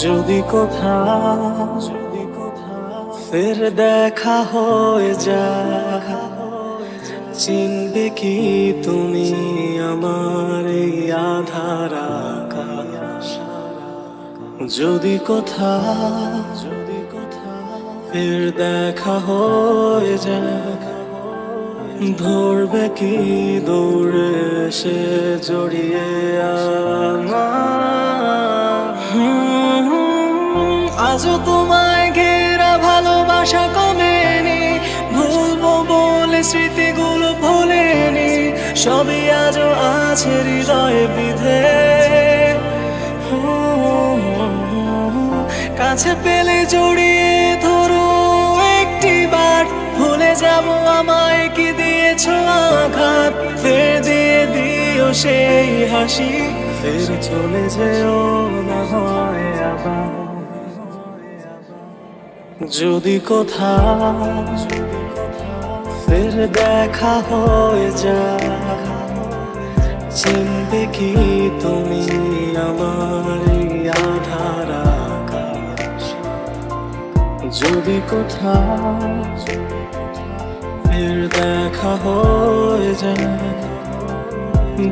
যদি কোথাও ফের দেখা হয়ে যায়, চিনবে কি তুমি আমার এই আধার আকাশ? যদি কোথাও ফের দেখা হয়ে যায়, ধরবে কি দৌড়ে সে জড়িয়ে আজও তোমায় ঘেরা ভালোবাসা কমেনি, ভুলবো বলে স্মৃতিগুলো ভোলেনি, সবই আজও আছে হৃদয়ে বিধে। কাছে পেলে জড়িয়ে ধরো একটি বার, ভুলে যাবো আমায় কি দিয়েছো আঘাত, ফের দিয়ে দিও সেই হাসি, ফের চলে যেও না হয় আবার। যদি কোথাও ফের দেখা হয়ে যায়, চিনবে কি তুমি আমার আধার আকাশ? যদি কোথাও ফের দেখা হয়ে যায়,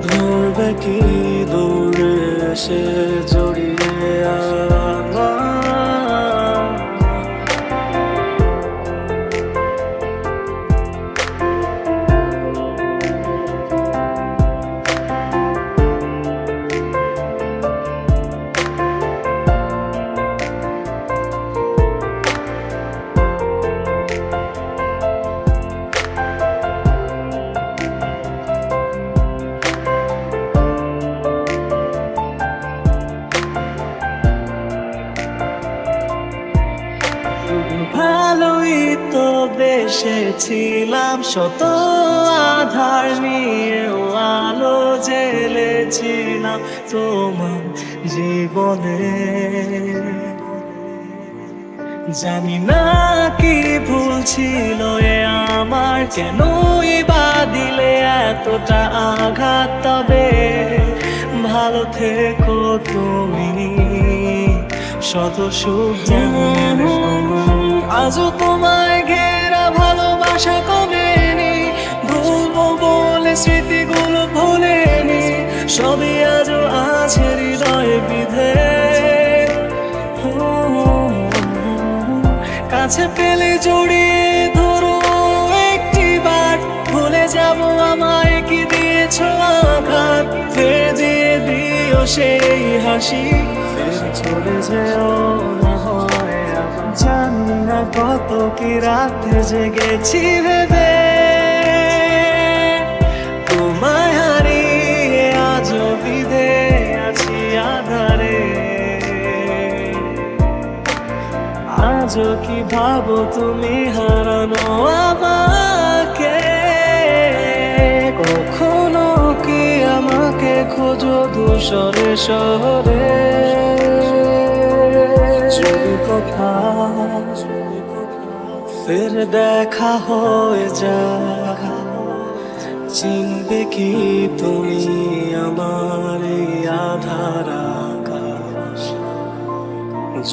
ধরবে কি দৌড়ে সে জড়িয়ে ভালোই তো বেসেছিলাম, শত আধার নিয়েও আলো জ্বেলেছিলাম তোমার জীবনে। জানি না কি ভুল ছিল এ আমার, কেনই বা দিলে এতটা আঘাত, তবে ভালো থেকো তুমি, শত সুখ যেন। আজও তোমায় ঘেরা ভালোবাসা কমেনি, ভুলবো বলে স্মৃতিগুলো ভোলেনি, সবই আজও আছে হৃদয়ে বিধে। কাছে পেলে জড়িয়ে ধরো একটি বার, ভুলে যাবো আমায় কি দিয়েছো আঘাত, ফের দিয়ে দিও সেই হাসি, ফের চলে যেও না হয় আবার। জানি না কত কি রাতে জেগেছি ভেবে, তোমায় হারিয়ে আজও বিধে আছি আধারে। আজও কি ভাবো তুমি হারানো আমাকে, কখনো কি আমাকে খোঁজো ধূসরে শহরে? যদি কোথাও ফের দেখা হয়ে যায়, চিনবে কি তুমি আমার এই আধার আকাশ?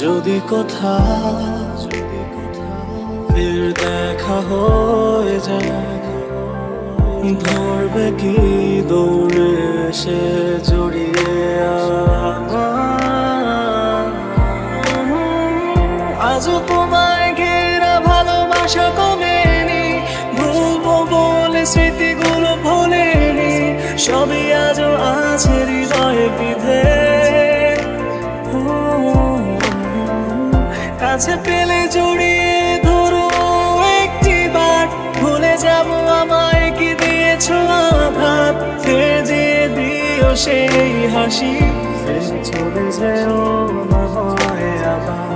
যদি কোথাও ফের দেখা হয়ে যায়, ধরবে কি দৌড়ে সে জড়িয়ে আজও তোমায় ঘেরা ভালোবাসা কমেনি, ভুলবো বলে স্মৃতিগুলো ভোলেনি, সবই আজও আছে হৃদয়ে বিধে। কাছে পেলে জড়িয়ে ধরো একটি বার, ভুলে যাবো আমায় কি দিয়েছো আঘাত, ফের দিয়ে দিও সেই হাসি, ফের চলে যেও না হয় আবার।